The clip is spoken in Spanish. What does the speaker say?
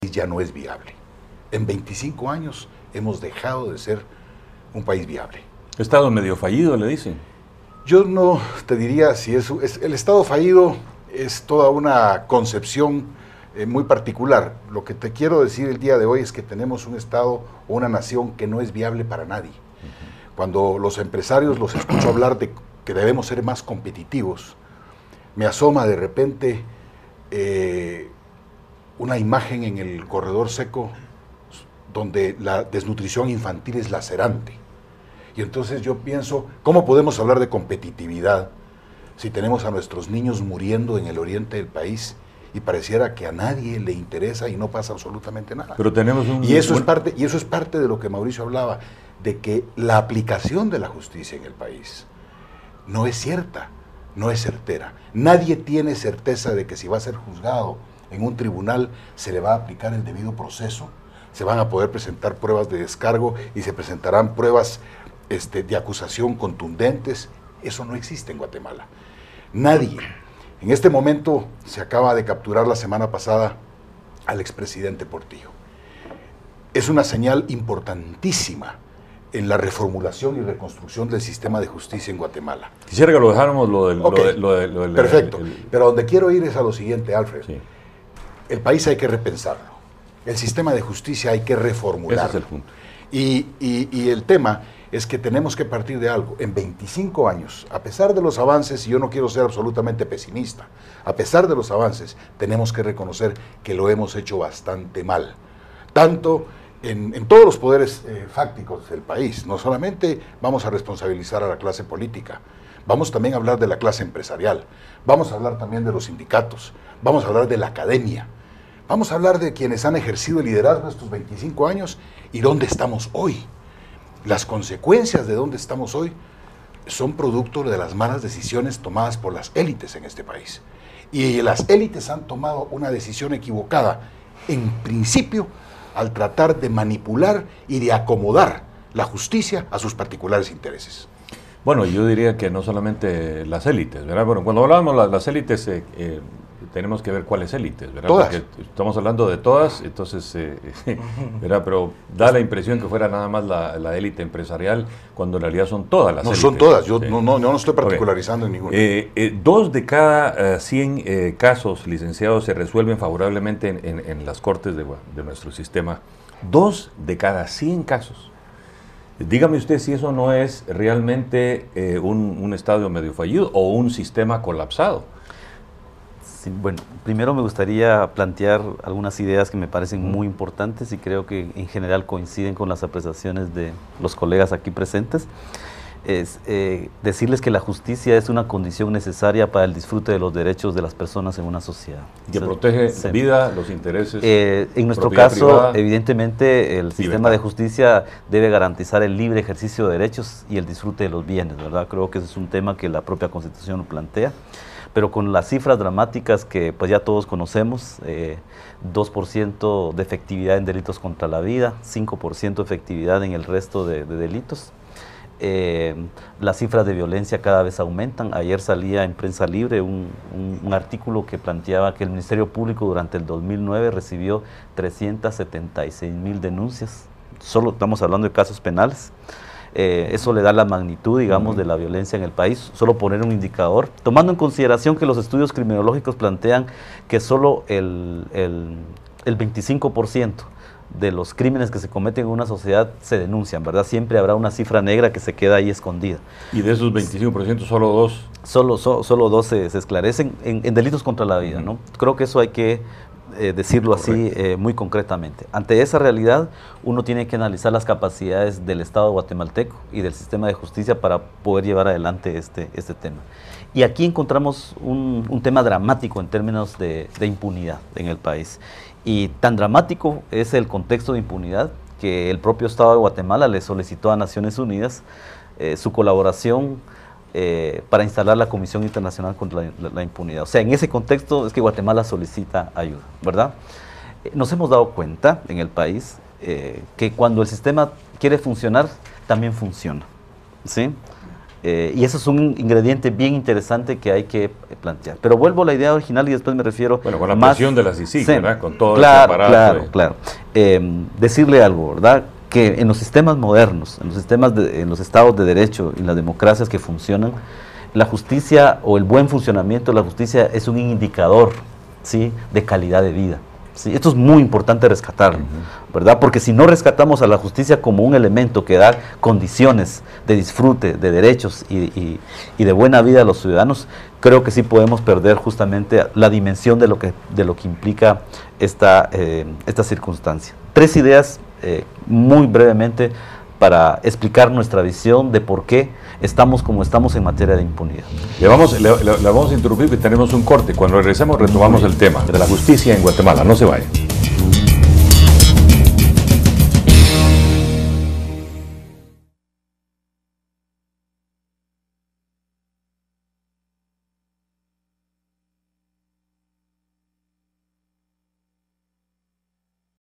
ya no es viable. En 25 años hemos dejado de ser un país viable. Estado medio fallido, le dicen. Yo no te diría si el Estado fallido es toda una concepción muy particular. Lo que te quiero decir el día de hoy es que tenemos un Estado o una nación que no es viable para nadie. Cuando los empresarios los escucho hablar de que debemos ser más competitivos, me asoma de repente una imagen en el corredor seco donde la desnutrición infantil es lacerante. Y entonces yo pienso, ¿cómo podemos hablar de competitividad si tenemos a nuestros niños muriendo en el oriente del país y pareciera que a nadie le interesa y no pasa absolutamente nada? Pero tenemos un... Y eso es parte de lo que Mauricio hablaba, de que la aplicación de la justicia en el país no es cierta, no es certera. Nadie tiene certeza de que si va a ser juzgado en un tribunal se le va a aplicar el debido proceso, se van a poder presentar pruebas de descargo y se presentarán pruebas de acusación contundentes. Eso no existe en Guatemala. Nadie. En este momento se acaba de capturar la semana pasada al expresidente Portillo. Es una señal importantísima en la reformulación y reconstrucción del sistema de justicia en Guatemala. Quisiera que lo dejáramos lo del... Perfecto. Pero donde quiero ir es a lo siguiente, Alfred. Sí. El país hay que repensarlo. El sistema de justicia hay que reformularlo. Ese es el punto. Y el tema es que tenemos que partir de algo. En 25 años, a pesar de los avances, y yo no quiero ser absolutamente pesimista, a pesar de los avances, tenemos que reconocer que lo hemos hecho bastante mal. Tanto en todos los poderes fácticos del país. No solamente vamos a responsabilizar a la clase política, vamos también a hablar de la clase empresarial, vamos a hablar también de los sindicatos, vamos a hablar de la academia, vamos a hablar de quienes han ejercido el liderazgo estos 25 años y dónde estamos hoy. Las consecuencias de dónde estamos hoy son producto de las malas decisiones tomadas por las élites en este país. Y las élites han tomado una decisión equivocada, en principio, al tratar de manipular y de acomodar la justicia a sus particulares intereses. Bueno, yo diría que no solamente las élites, ¿verdad? Bueno, cuando hablamos de las élites, tenemos que ver cuáles élites, ¿verdad? Todas. Porque estamos hablando de todas, entonces, ¿verdad? Pero da la impresión que fuera nada más la élite empresarial, cuando en realidad son todas las élites. No, son todas, yo sí. no estoy particularizando en ninguna. 2 de cada 100 casos, licenciados, se resuelven favorablemente en las cortes de nuestro sistema. 2 de cada 100 casos. Dígame usted si eso no es realmente un estadio medio fallido o un sistema colapsado. Sí, bueno, primero me gustaría plantear algunas ideas que me parecen muy importantes y creo que en general coinciden con las apreciaciones de los colegas aquí presentes. Es decirles que la justicia es una condición necesaria para el disfrute de los derechos de las personas en una sociedad. Que protege la vida, los intereses. En nuestro caso, privada, evidentemente, el sistema de justicia debe garantizar el libre ejercicio de derechos y el disfrute de los bienes, ¿verdad? Creo que ese es un tema que la propia Constitución lo plantea, pero con las cifras dramáticas que pues ya todos conocemos, 2% de efectividad en delitos contra la vida, 5% de efectividad en el resto de delitos. Las cifras de violencia cada vez aumentan. Ayer salía en Prensa Libre un artículo que planteaba que el Ministerio Público durante el 2009 recibió 376,000 denuncias. Solo estamos hablando de casos penales. Eso le da la magnitud, digamos, de la violencia en el país. Solo poner un indicador, tomando en consideración que los estudios criminológicos plantean que solo el 25% de los crímenes que se cometen en una sociedad se denuncian, ¿verdad? Siempre habrá una cifra negra que se queda ahí escondida. Y de esos 25%, solo 2. Solo 2 se esclarecen en delitos contra la vida, ¿no? Creo que eso hay que decirlo así muy concretamente. Ante esa realidad, uno tiene que analizar las capacidades del Estado guatemalteco y del sistema de justicia para poder llevar adelante este tema. Y aquí encontramos un tema dramático en términos de impunidad en el país. Y tan dramático es el contexto de impunidad que el propio Estado de Guatemala le solicitó a Naciones Unidas su colaboración para instalar la Comisión Internacional contra la Impunidad. O sea, en ese contexto es que Guatemala solicita ayuda, ¿verdad? Nos hemos dado cuenta en el país que cuando el sistema quiere funcionar, también funciona, ¿sí? Y eso es un ingrediente bien interesante que hay que plantear. Pero vuelvo a la idea original y después me refiero... Bueno, con la más, presión de la CICIG, sí, ¿verdad? Con todo claro, ese aparato. Claro. Decirle algo, ¿verdad? Que en los sistemas modernos, en los estados de derecho y las democracias que funcionan, la justicia o el buen funcionamiento de la justicia es un indicador, ¿sí?, de calidad de vida. ¿Sí? Esto es muy importante rescatarlo, ¿verdad? Porque si no rescatamos a la justicia como un elemento que da condiciones de disfrute, de derechos y de buena vida a los ciudadanos, creo que sí podemos perder justamente la dimensión de lo que implica esta circunstancia. 3 ideas muy brevemente para explicar nuestra visión de por qué estamos como estamos en materia de impunidad. Le vamos a interrumpir porque tenemos un corte. Cuando regresemos retomamos el tema de la justicia en Guatemala. No se vaya.